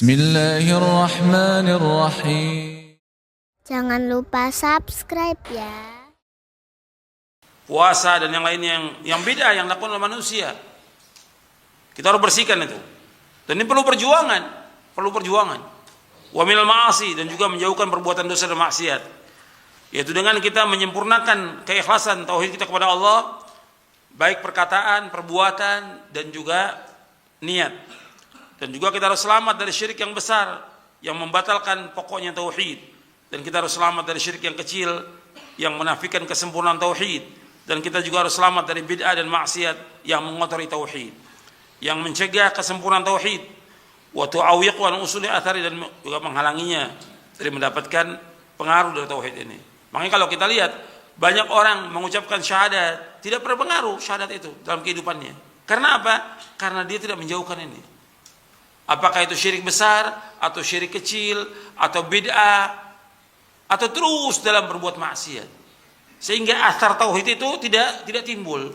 Bismillahirrahmanirrahim. Jangan lupa subscribe ya. Puasa dan yang lainnya yang bid'ah yang dilakukan oleh manusia. Kita harus bersihkan itu. Dan ini perlu perjuangan. Wa minal ma'asi, dan juga menjauhkan perbuatan dosa dan maksiat. Yaitu dengan kita menyempurnakan keikhlasan tauhid kita kepada Allah, baik perkataan, perbuatan, dan juga niat. Dan juga kita harus selamat dari syirik yang besar yang membatalkan pokoknya tauhid, dan kita harus selamat dari syirik yang kecil yang menafikan kesempurnaan tauhid, dan kita juga harus selamat dari bid'ah dan maksiat yang mengotori tauhid, yang mencegah kesempurnaan tauhid, wa tu'awiq wa usuli athari, dan juga menghalanginya dari mendapatkan pengaruh dari tauhid ini. Makanya kalau kita lihat banyak orang mengucapkan syahadat tidak berpengaruh syahadat itu dalam kehidupannya. Karena apa? Karena dia tidak menjauhkan ini. Apakah itu syirik besar atau syirik kecil atau bid'ah atau terus dalam berbuat maksiat, sehingga athar tauhid itu tidak timbul.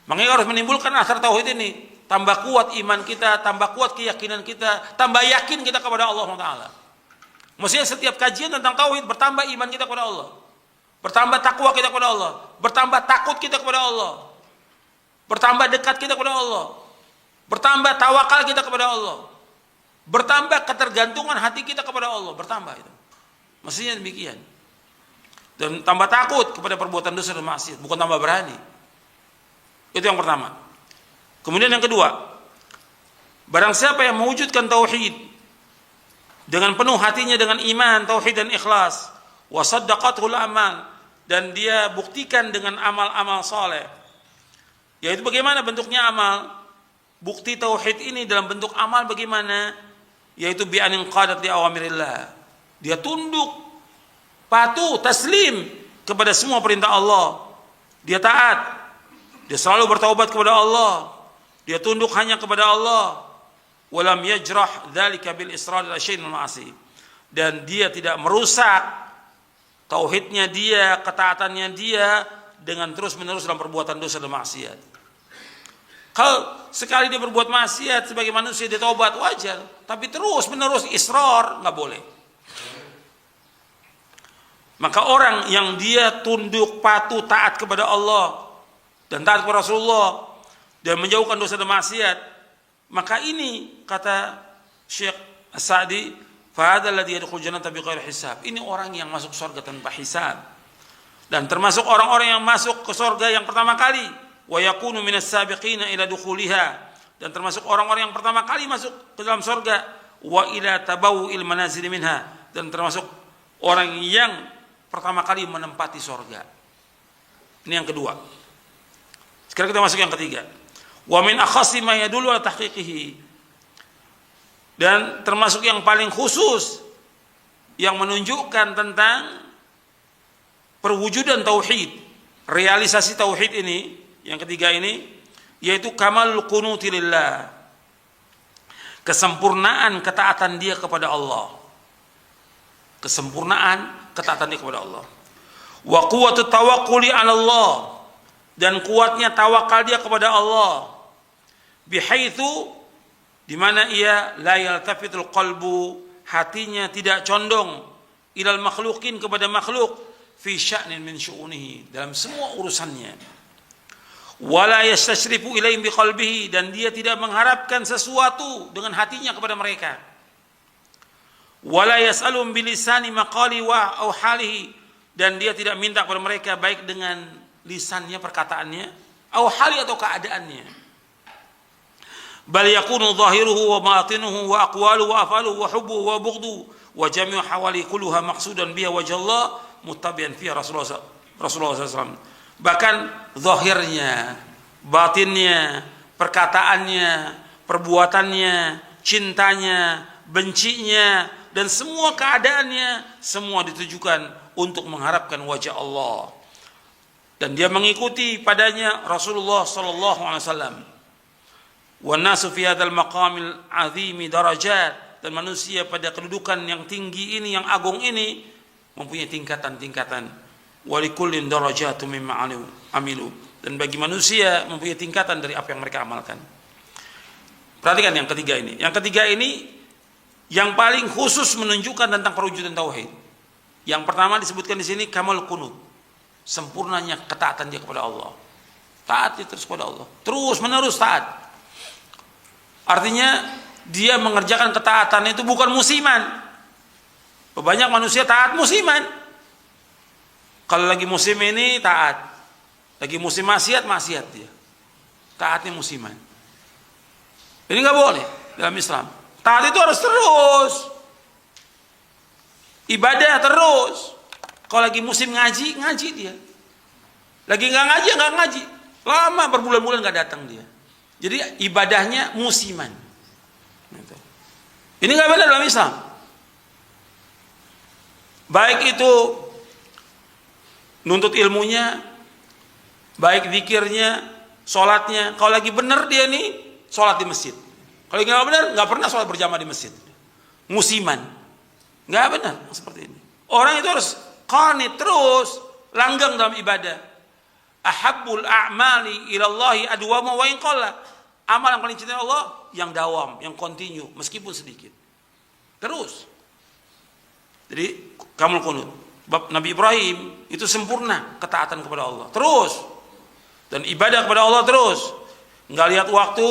Makanya harus menimbulkan athar tauhid ini. Tambah kuat iman kita, tambah kuat keyakinan kita, tambah yakin kita kepada Allah Taala. Maksudnya setiap kajian tentang tauhid bertambah iman kita kepada Allah, bertambah takwa kita kepada Allah, bertambah takut kita kepada Allah, bertambah dekat kita kepada Allah, bertambah tawakal kita kepada Allah, bertambah ketergantungan hati kita kepada Allah, bertambah itu. Mestinya demikian. Dan tambah takut kepada perbuatan dosa dan maksiat, bukan tambah berani. Itu yang pertama. Kemudian yang kedua, barang siapa yang mewujudkan tauhid dengan penuh hatinya dengan iman, tauhid dan ikhlas, wa saddaqathul amal, dan dia buktikan dengan amal-amal saleh. Yaitu bagaimana bentuknya amal? Bukti tauhid ini dalam bentuk amal bagaimana? Yaitu bi anin qadat li awamirillah. Dia tunduk, patuh, taslim kepada semua perintah Allah. Dia taat. Dia selalu bertaubat kepada Allah. Dia tunduk hanya kepada Allah. Walam yajrah dzalika bil israr ila syai'in ma'asi. Dan dia tidak merusak tauhidnya dia, ketaatannya dia dengan terus-menerus dalam perbuatan dosa dan maksiat. Kalau sekali dia berbuat maksiat sebagai manusia dia taubat wajar, tapi terus-menerus israr nggak boleh. Maka orang yang dia tunduk, patuh, taat kepada Allah dan taat kepada Rasulullah dan menjauhkan dosa dan maksiat, maka ini kata Syekh As-Sa'di, fa hadzal ladzi yadkhul jannata bighairi hisab. Ini orang yang masuk surga tanpa hisab. Dan termasuk orang-orang yang masuk ke surga yang pertama kali, wa yakunu minas sabiqina ila dukhuliha, dan termasuk orang-orang yang pertama kali masuk ke dalam surga, wa ila tabawu'il manazil minha, dan termasuk orang yang pertama kali menempati surga. Ini yang kedua. Sekarang kita masuk yang ketiga. Wa min akhassi ma yadullu ala tahqiqihi, dan termasuk yang paling khusus yang menunjukkan tentang perwujudan tauhid, realisasi tauhid ini, yang ketiga ini, yaitu kamal qunuti lillah, kesempurnaan ketaatan dia kepada Allah, kesempurnaan ketaatan dia kepada Allah. Wa quwwatut tawakkuli 'ala Allah, dan kuatnya tawakal dia kepada Allah, bihaitsu, di mana ia la yaltafitul qalbu, hatinya tidak condong, ilal makhluqin, kepada makhluk, fi sya'nin min syu'unihi, dalam semua urusannya, wala yastashrifu ilaihim biqalbihi, dan dia tidak mengharapkan sesuatu dengan hatinya kepada mereka, wala yas'alum bilisani maqali wa au halihi, dan dia tidak minta kepada mereka baik dengan lisannya, perkataannya, au hali, atau keadaannya. Bal yakunu zahiruhu wa batinuhu wa aqwaluhu wa afaluhu wa hubbuhu wa bughduhu wa jami'u hawali kulluha maqsudan biha wajhallah muttabi'an fiha Rasulullah SAW. Bahkan zahirnya, batinnya, perkataannya, perbuatannya, cintanya, bencinya, dan semua keadaannya, semua ditujukan untuk mengharapkan wajah Allah. Dan dia mengikuti padanya Rasulullah SAW. Wa nasu fi hadzal maqamil azimi darajat, dan manusia pada kedudukan yang tinggi ini, yang agung ini, mempunyai tingkatan-tingkatan. Wa likullin darajatun mimma amilu, dan bagi manusia mempunyai tingkatan dari apa yang mereka amalkan. Perhatikan yang ketiga ini. Yang ketiga ini yang paling khusus menunjukkan tentang perwujudan tauhid. Yang pertama disebutkan di sini kamal qunut, sempurnanya ketaatan dia kepada Allah. Taat dia terus kepada Allah, terus menerus taat. Artinya dia mengerjakan ketaatan itu bukan musiman. Banyak manusia taat musiman. Kalau lagi musim ini taat, lagi musim maksiat dia. Taatnya musiman. Ini nggak boleh dalam Islam. Taat itu harus terus, ibadah terus. Kalau lagi musim ngaji dia. Lagi nggak ngaji. Lama berbulan-bulan nggak datang dia. Jadi ibadahnya musiman. Ini nggak benar dalam Islam. Baik itu nuntut ilmunya, baik zikirnya, sholatnya. Kalau lagi benar dia nih sholat di masjid. Kalau nggak benar nggak pernah sholat berjamaah di masjid. Musiman, nggak benar seperti ini. Orang itu harus qanit terus, langgang dalam ibadah. Ahabbul a'mali ilallahi adwamu wa in qalla. Amal yang paling cinta Allah yang dawam, yang continue meskipun sedikit. Terus. Jadi kamul qunut. Bab Nabi Ibrahim itu sempurna ketaatan kepada Allah. Terus. Dan ibadah kepada Allah terus. Enggak lihat waktu,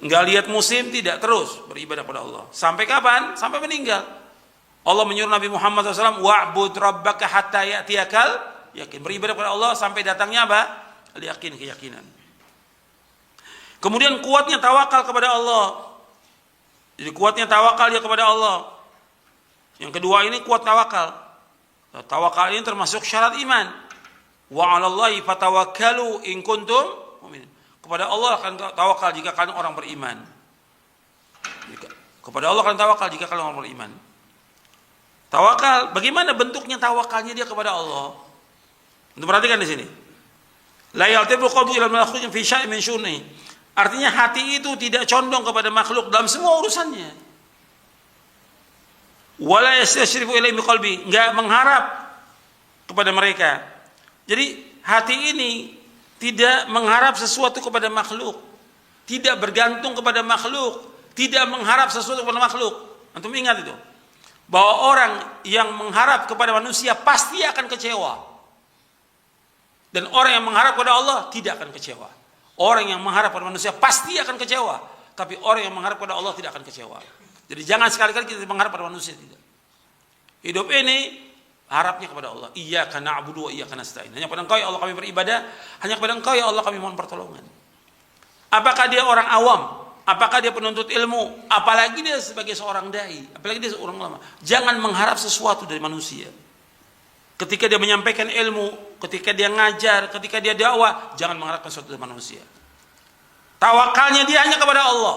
enggak lihat musim, tidak, terus beribadah kepada Allah. Sampai kapan? Sampai meninggal. Allah menyuruh Nabi Muhammad SAW, wa'bud rabbaka hatta ya'tiyakal yakin. Beribadah kepada Allah sampai datangnya apa? Yakin, keyakinan. Kemudian kuatnya tawakal kepada Allah. Jadi kuatnya tawakal dia kepada Allah. Yang kedua ini kuat tawakal. Tawakal ini termasuk syarat iman. Wa 'alallahi fatawakkalu in kuntum mu'minin. Kepada Allah akan tawakal jika kalian orang beriman. Kepada Allah akan tawakal jika kalian orang beriman. Tawakal, bagaimana bentuknya tawakalnya dia kepada Allah? Untuk perhatikan di sini. La yaltafu qalbu ila al-makhluq fi syai'in min syu'ni. Artinya hati itu tidak condong kepada makhluk dalam semua urusannya. Wala yastashrifu ilaihi biqalbi, enggak mengharap kepada mereka. Jadi hati ini tidak mengharap sesuatu kepada makhluk, tidak bergantung kepada makhluk, tidak mengharap sesuatu kepada makhluk. Antum ingat itu, bahwa orang yang mengharap kepada manusia pasti akan kecewa, dan orang yang mengharap kepada Allah tidak akan kecewa. Orang yang mengharap kepada manusia pasti akan kecewa, tapi orang yang mengharap kepada Allah tidak akan kecewa. Jadi jangan sekali-kali kita mengharap pada manusia, tidak. Hidup ini harapnya kepada Allah. Iyyaka na'budu wa iyyaka nasta'in. Hanya kepada Engkau ya Allah kami beribadah, hanya kepada Engkau ya Allah kami mohon pertolongan. Apakah dia orang awam? Apakah dia penuntut ilmu? Apalagi dia sebagai seorang dai, apalagi dia seorang ulama. Jangan mengharap sesuatu dari manusia. Ketika dia menyampaikan ilmu, ketika dia ngajar, ketika dia dakwah, jangan mengharapkan sesuatu dari manusia. Tawakalnya dia hanya kepada Allah.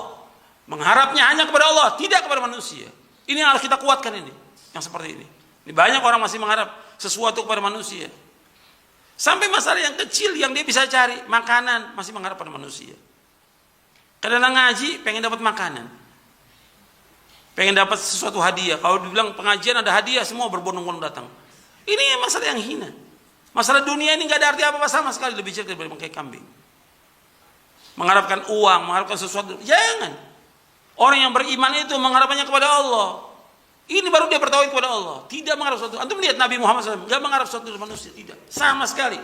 Mengharapnya hanya kepada Allah, tidak kepada manusia. Ini yang harus kita kuatkan ini. Yang seperti ini. Ini banyak orang masih mengharap sesuatu kepada manusia. Sampai masalah yang kecil yang dia bisa cari, makanan, masih mengharap pada manusia. Kadang-kadang ngaji, pengen dapat makanan. Pengen dapat sesuatu hadiah. Kalau dibilang pengajian ada hadiah, semua berbondong-bondong datang. Ini masalah yang hina. Masalah dunia ini gak ada arti apa-apa sama sekali. Lebih jelek daripada bangkai kambing. Mengharapkan uang, mengharapkan sesuatu. Jangan. Orang yang beriman itu mengharapkannya kepada Allah. Ini baru dia bertauhid kepada Allah. Tidak mengharap sesuatu. Antum lihat Nabi Muhammad SAW. Gak mengharap sesuatu dari manusia. Tidak. Sama sekali.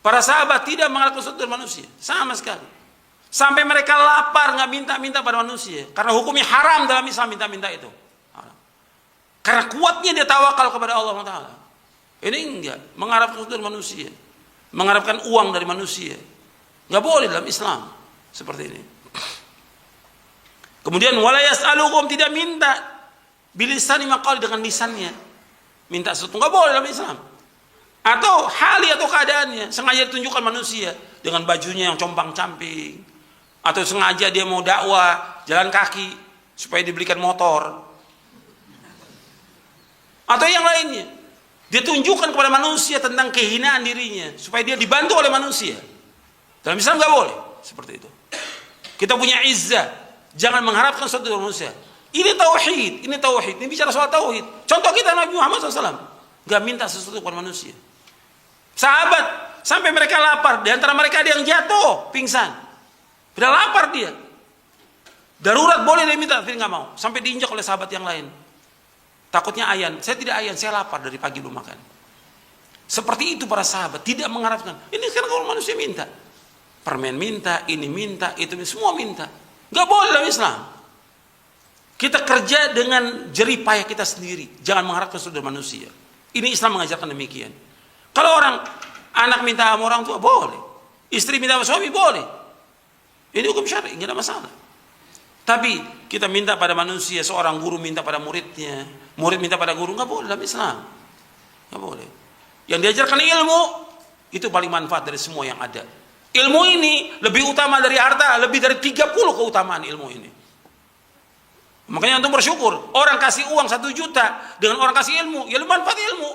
Para sahabat tidak mengharap sesuatu dari manusia. Sama sekali. Sampai mereka lapar gak minta-minta pada manusia. Karena hukumnya haram dalam Islam minta-minta itu. Karena kuatnya dia tawakal kepada Allah Taala. Ini enggak. Mengharapkan sesuatu dari manusia. Mengharapkan uang dari manusia. Gak boleh dalam Islam. Seperti ini. Kemudian wala yas'alukum, tidak minta bilisani maqal, dengan lisannya minta sesuatu, nggak boleh dalam Islam. Atau hali atau keadaannya sengaja ditunjukkan manusia dengan bajunya yang compang-camping, atau sengaja dia mau dakwah jalan kaki supaya dibelikan motor, atau yang lainnya. Dia tunjukkan kepada manusia tentang kehinaan dirinya supaya dia dibantu oleh manusia. Dalam Islam nggak boleh seperti itu. Kita punya izzah, jangan mengharapkan sesuatu dari manusia. Ini tauhid, ini tauhid. Ini bicara soal tauhid. Contoh kita Nabi Muhammad SAW, nggak minta sesuatu kepada manusia. Sahabat sampai mereka lapar, di antara mereka ada yang jatuh, pingsan. Sudah lapar dia. Darurat boleh dia minta, tapi nggak mau. Sampai diinjak oleh sahabat yang lain. Takutnya ayan. Saya tidak ayan, saya lapar dari pagi belum makan. Seperti itu para sahabat, tidak mengharapkan. Ini sekarang kalau manusia minta. Permen minta, ini minta, itu semua minta. Nggak boleh dalam Islam. Kita kerja dengan jerih payah kita sendiri. Jangan mengharapkan sesuatu dari manusia. Ini Islam mengajarkan demikian. Kalau anak minta sama orang tua, boleh. Istri minta sama suami, boleh. Ini hukum syar'i, nggak ada masalah. Tapi kita minta pada manusia, seorang guru minta pada muridnya, murid minta pada guru, nggak boleh dalam Islam. Nggak boleh. Yang diajarkan ilmu, itu paling manfaat dari semua yang ada. Ilmu ini lebih utama dari harta, lebih dari 30 keutamaan ilmu ini. Makanya untuk bersyukur, orang kasih uang 1 juta dengan orang kasih ilmu, ya lebih manfaat ilmu.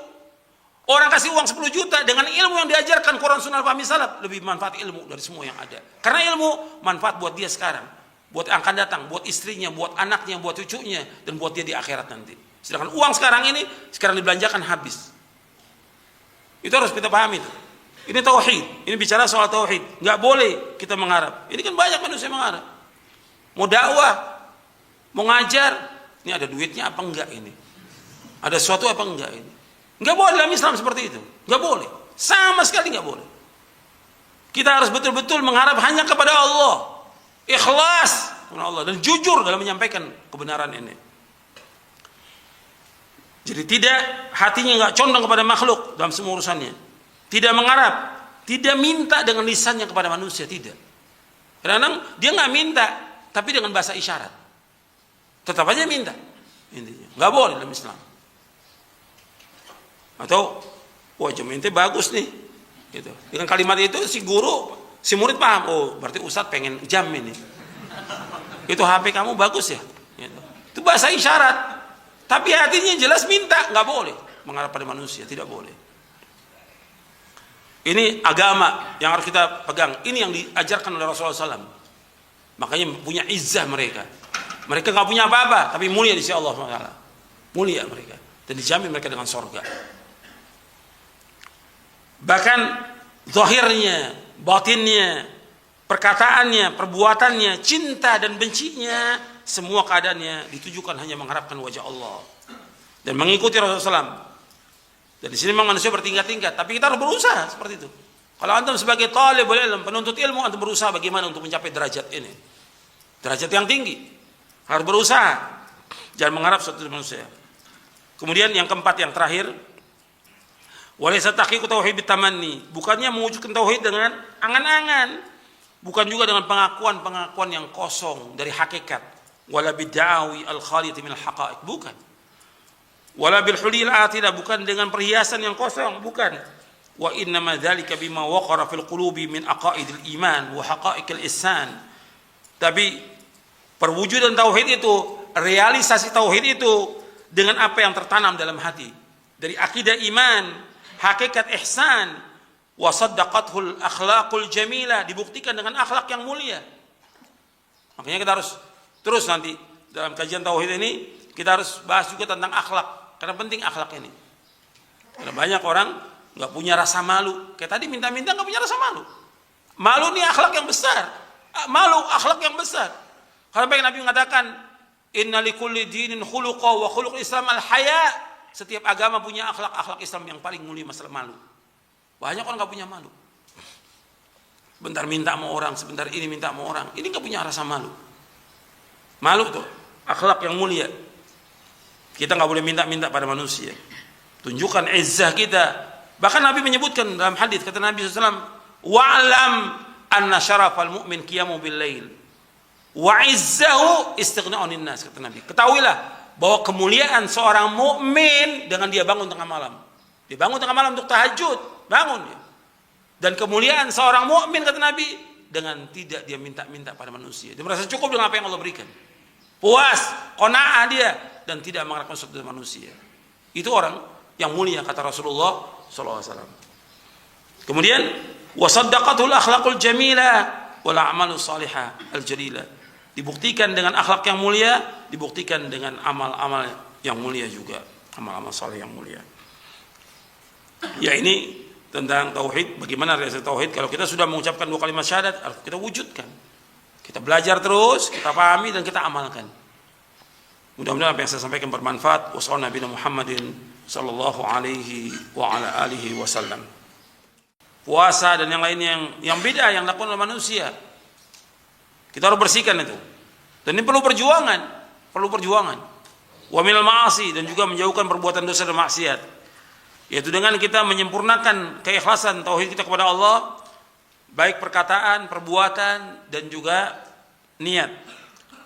Orang kasih uang 10 juta dengan ilmu yang diajarkan Quran Sunnah Fahmi Salaf, lebih manfaat ilmu dari semua yang ada. Karena ilmu manfaat buat dia sekarang, buat yang akan datang, buat istrinya, buat anaknya, buat cucunya, dan buat dia di akhirat nanti. Sedangkan uang sekarang ini, sekarang dibelanjakan habis. Itu harus kita pahami itu. Ini tauhid, ini bicara soal tauhid. Nggak boleh kita mengharap. Ini kan banyak manusia mengharap. Mau dakwah, mau ngajar, ini ada duitnya apa enggak ini? Ada sesuatu apa enggak ini? Enggak boleh dalam Islam seperti itu. Enggak boleh. Sama sekali enggak boleh. Kita harus betul-betul mengharap hanya kepada Allah. Ikhlas kepada Allah dan jujur dalam menyampaikan kebenaran ini. Jadi tidak, hatinya enggak condong kepada makhluk dalam semua urusannya. Tidak mengharap, tidak minta dengan lisannya kepada manusia, tidak. Kadang-kadang dia enggak minta, tapi dengan bahasa isyarat. Tetap aja minta. Intinya, enggak boleh dalam Islam. Atau wah jam ini bagus nih gitu. Dengan kalimat itu si guru, si murid paham, oh berarti Ustadz pengen jam ini. Itu HP kamu bagus ya gitu. Itu bahasa isyarat. Tapi hatinya jelas minta, nggak boleh mengharap pada manusia, tidak boleh. Ini agama yang harus kita pegang. Ini yang diajarkan oleh Rasulullah SAW. Makanya punya izzah mereka. Mereka nggak punya apa-apa, tapi mulia di sisi Allah SWT. Mulia mereka dan dijamin mereka dengan sorga. Bahkan zahirnya, batinnya, perkataannya, perbuatannya, cinta dan bencinya, semua keadaannya ditujukan hanya mengharapkan wajah Allah dan mengikuti Rasulullah SAW. Dan di sini memang manusia bertingkat-tingkat, tapi kita harus berusaha seperti itu. Kalau antum sebagai talibul ilm, penuntut ilmu, antum berusaha bagaimana untuk mencapai derajat ini, derajat yang tinggi. Harus berusaha, jangan mengharap sesuatu dari manusia. Kemudian yang keempat, yang terakhir, walaysa tahqiqu tauhid bitamanni, bukannya mewujudkan tauhid dengan angan-angan, bukan juga dengan pengakuan-pengakuan yang kosong dari hakikat, wala bid'awi al-khaliyah min al-haqa'iq, bukan. Wala bil hulil atila, bukan dengan perhiasan yang kosong, bukan. Wa innama dzalika bima waqara fil qulubi min aqaidil iman wa haqa'iqil ihsan. Tapi perwujudan tauhid itu, realisasi tauhid itu dengan apa yang tertanam dalam hati dari akidah iman, hakikat ihsan, wa saddaqathul akhlaqul jamilah, dibuktikan dengan akhlak yang mulia. Makanya kita harus terus nanti dalam kajian tauhid ini kita harus bahas juga tentang akhlak, karena penting akhlak ini. Karena banyak orang nggak punya rasa malu, kayak tadi minta-minta nggak punya rasa malu. Malu ini akhlak yang besar, malu akhlak yang besar. Karena baik Nabi mengatakan, inna likulli dinin khuluqa wa khuluq Islam al-haya. Setiap agama punya akhlak Islam yang paling mulia masalah malu. Banyak orang nggak punya malu. Sebentar minta sama orang, sebentar ini minta sama orang. Ini nggak punya rasa malu. Malu tuh akhlak yang mulia. Kita nggak boleh minta-minta pada manusia. Tunjukkan izzah kita. Bahkan Nabi menyebutkan dalam hadis, kata Nabi SAW, wa'lam anna syarafal mu'min qiyamu bil lail wa izzahu istighna'unin nas, kata Nabi. Ketahuilah bahwa kemuliaan seorang mukmin dengan dia bangun tengah malam. Dia bangun tengah malam untuk tahajud, bangun dia. Dan kemuliaan seorang mukmin, kata Nabi, dengan tidak dia minta-minta pada manusia. Dia merasa cukup dengan apa yang Allah berikan. Puas, qanaah dia dan tidak mengharapkan sesuatu dari manusia. Itu orang yang mulia, kata Rasulullah SAW. Kemudian wasaddaqatul akhlaqul jamilah wal a'malus salihah al jalilah. Dibuktikan dengan akhlak yang mulia, dibuktikan dengan amal-amal yang mulia juga, amal-amal saleh yang mulia. Ya, ini tentang tauhid. Bagaimana realisasi tauhid? Kalau kita sudah mengucapkan 2 kalimat syahadat, harus kita wujudkan. Kita belajar terus, kita pahami dan kita amalkan. Mudah-mudahan apa yang saya sampaikan bermanfaat. Wassallallahu Nabi Muhammadin sallallahu alaihi wa ala alihi wasallam. Puasa dan yang lainnya yang bid'ah yang dilakukan oleh manusia, kita harus bersihkan itu. Dan ini perlu perjuangan, Wa minal ma'asi, dan juga menjauhkan perbuatan dosa dan maksiat. Yaitu dengan kita menyempurnakan keikhlasan tauhid kita kepada Allah, baik perkataan, perbuatan, dan juga niat.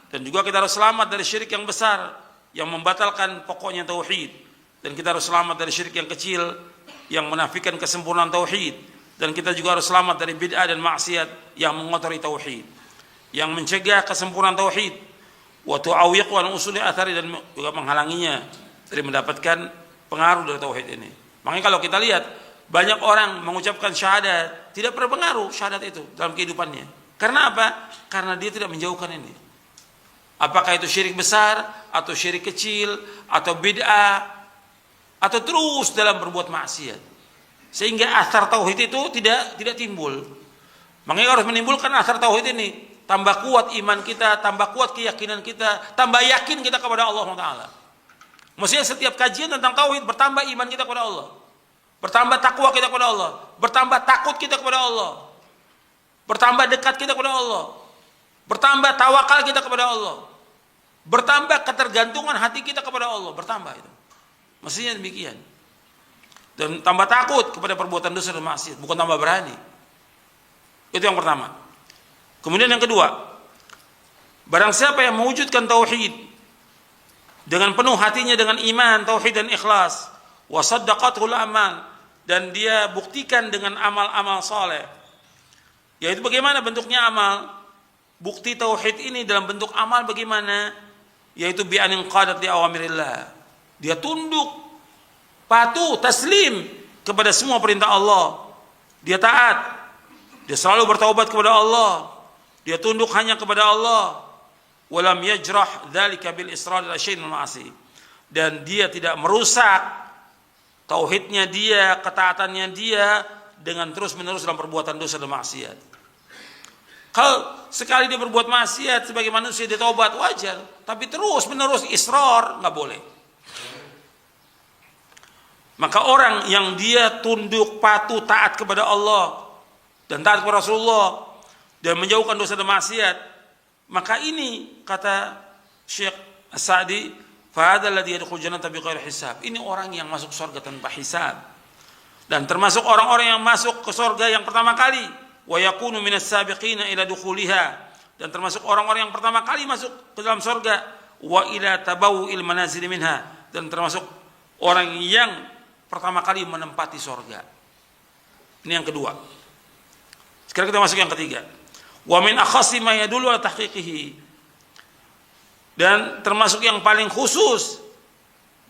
Dan juga kita harus selamat dari syirik yang besar yang membatalkan pokoknya tauhid, dan kita harus selamat dari syirik yang kecil yang menafikan kesempurnaan tauhid, dan kita juga harus selamat dari bid'ah dan maksiat yang mengotori tauhid, yang mencegah kesempurnaan tauhid, wa tu'awiq wa usuli athari, dan juga menghalanginya dari mendapatkan pengaruh dari tauhid ini. Makanya kalau kita lihat banyak orang mengucapkan syahadat tidak berpengaruh syahadat itu dalam kehidupannya. Karena apa? Karena dia tidak menjauhkan ini. Apakah itu syirik besar atau syirik kecil atau bid'ah atau terus dalam berbuat maksiat, sehingga athar tauhid itu tidak timbul. Makanya harus menimbulkan athar tauhid ini. Tambah kuat iman kita, tambah kuat keyakinan kita, tambah yakin kita kepada Allah Taala. Maksudnya setiap kajian tentang tauhid bertambah iman kita kepada Allah, bertambah takwa kita kepada Allah, bertambah takut kita kepada Allah, bertambah dekat kita kepada Allah, bertambah tawakal kita kepada Allah, bertambah ketergantungan hati kita kepada Allah, bertambah itu. Mestinya demikian. Dan tambah takut kepada perbuatan dosa dan maksiat, bukan tambah berani. Itu yang pertama. Kemudian yang kedua, barang siapa yang mewujudkan tauhid dengan penuh hatinya dengan iman, tauhid dan ikhlas, wa saddaqatul amal, dan dia buktikan dengan amal-amal saleh. Yaitu bagaimana bentuknya amal? Bukti tauhid ini dalam bentuk amal bagaimana? Yaitu bi anin qadat li awamirillah. Dia tunduk, patuh, taslim kepada semua perintah Allah. Dia taat. Dia selalu bertaubat kepada Allah. Dia tunduk hanya kepada Allah. Walam yajrah dzalika bil israr ila syai'in ma'asi. Dan dia tidak merusak tauhidnya dia, ketaatannya dia dengan terus-menerus dalam perbuatan dosa dan maksiat. Kalau sekali dia berbuat maksiat sebagai manusia dia taubat wajar, tapi terus-menerus israr nggak boleh. Maka orang yang dia tunduk, patuh, taat kepada Allah dan taat kepada Rasulullah dan menjauhkan dosa dan maksiat, maka ini kata Syekh As-Sa'di, fa hadzal ladzi yadkhul jannata bighairi hisab. Ini orang yang masuk surga tanpa hisab. Dan termasuk orang-orang yang masuk ke surga yang pertama kali, wa yakunu minas sabiqina ila dukhuliha, dan termasuk orang-orang yang pertama kali masuk ke dalam surga, wa ila tabawu'il manazil minha, dan termasuk orang yang pertama kali menempati surga. Ini yang kedua. Sekarang kita masuk yang ketiga. Wa min akhassi ma yadullu ala tahqiqihi, dan termasuk yang paling khusus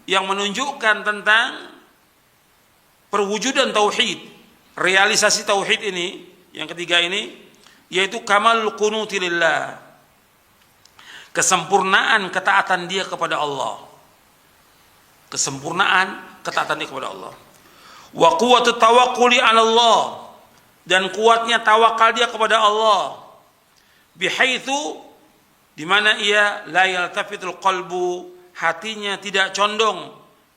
yang menunjukkan tentang perwujudan tauhid, realisasi tauhid ini, yang ketiga ini, yaitu kamal qunuti lillah, kesempurnaan ketaatan dia kepada Allah, kesempurnaan ketaatan dia kepada Allah. Wa quwwatut tawakkuli 'ala Allah, dan kuatnya tawakal dia kepada Allah, bihaitsu, di mana ia la yaltafitul qalbu, hatinya tidak condong,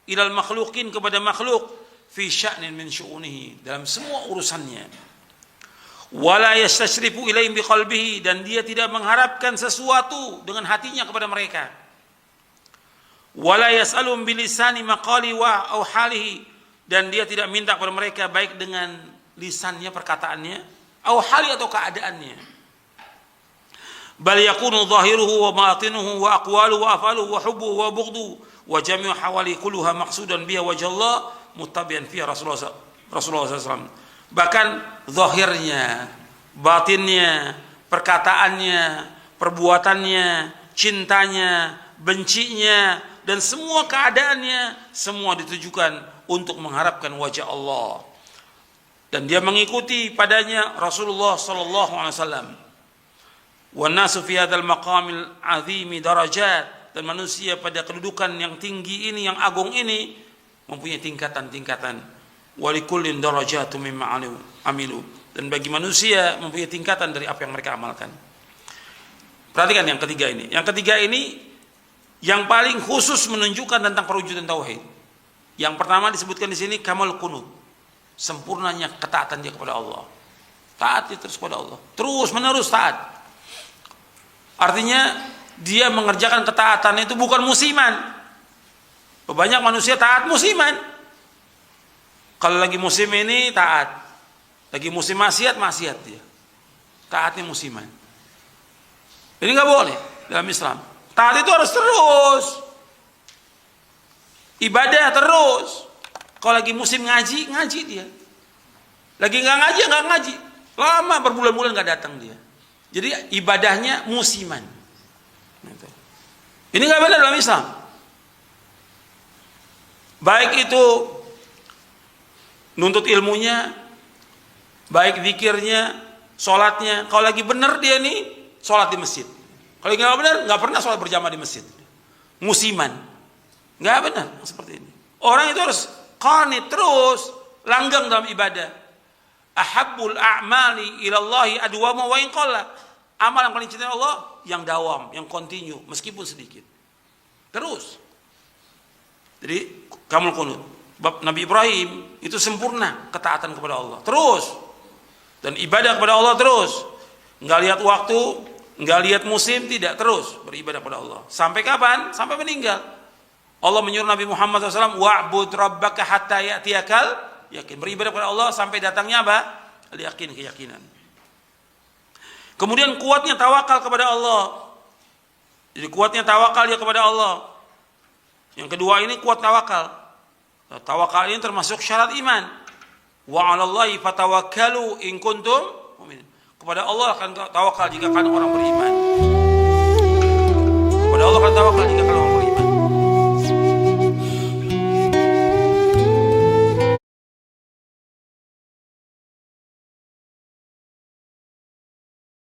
ilal makhluqin, kepada makhluk, fi sya'nin min syu'unihi, dalam semua urusannya, wala yastashrifu ilaihim biqalbihi, dan dia tidak mengharapkan sesuatu dengan hatinya kepada mereka, wala yas'alum bilisani maqali wa au halihi, dan dia tidak minta kepada mereka baik dengan lisannya, perkataannya, au hali, atau keadaannya. Bal yakunu zahiruhu wa batinuhu wa aqwaluhu wa afaluhu wa hubbuhu wa bughduhu wa jami'u hawali kulluha maqsudan biha wajh Allah muttabi'an fiha Rasulullah SAW. Bahkan zahirnya, batinnya, perkataannya, perbuatannya, cintanya, bencinya, dan semua keadaannya, semua ditujukan untuk mengharapkan wajah Allah. Dan dia mengikuti padanya Rasulullah SAW. Wan nasu fi hadzal maqamil azimi darajat, dan manusia pada kedudukan yang tinggi ini, yang agung ini, mempunyai tingkatan-tingkatan. Wa likullin darajatun mimma amilu, dan bagi manusia mempunyai tingkatan dari apa yang mereka amalkan. Perhatikan yang ketiga ini. Yang ketiga ini yang paling khusus menunjukkan tentang perwujudan tauhid. Yang pertama disebutkan di sini kamal qunut. Sempurnanya ketaatan dia kepada Allah. Taat dia terus kepada Allah. Terus menerus taat. Artinya dia mengerjakan ketaatan itu bukan musiman. Banyak manusia taat musiman. Kalau lagi musim ini taat. Lagi musim maksiat dia. Taatnya musiman. Ini nggak boleh dalam Islam. Taat itu harus terus. Ibadah terus. Kalau lagi musim ngaji dia. Lagi nggak ngaji. Lama berbulan-bulan nggak datang dia. Jadi ibadahnya musiman. Ini nggak benar dalam Islam. Baik itu nuntut ilmunya, baik zikirnya, sholatnya. Kalau lagi benar dia nih sholat di masjid. Kalau nggak benar, nggak pernah sholat berjamaah di masjid. Musiman, nggak benar seperti ini. Orang itu harus qanit terus, langgang dalam ibadah. Ahabbul a'mali ilallahi adwamu wa in qalla. Amal yang paling cinta Allah yang dawam, yang continue meskipun sedikit. Terus. Jadi kamul qunut. Bab Nabi Ibrahim itu sempurna ketaatan kepada Allah. Terus. Dan ibadah kepada Allah terus. Enggak lihat waktu, enggak lihat musim, tidak, terus beribadah kepada Allah. Sampai kapan? Sampai meninggal. Allah menyuruh Nabi Muhammad SAW, wa'bud rabbaka hatta ya'tiyakal yakin. Beribadah kepada Allah sampai datangnya apa? Al-yakin, keyakinan. Kemudian kuatnya tawakal kepada Allah. Jadi kuatnya tawakal dia kepada Allah. Yang kedua ini kuat tawakal. Tawakal ini termasuk syarat iman. Wa 'alallahi fatawakkalu in kuntum mu'minin. Kepada Allah akan tawakal jika kalian orang beriman. Kepada Allah akan tawakal jika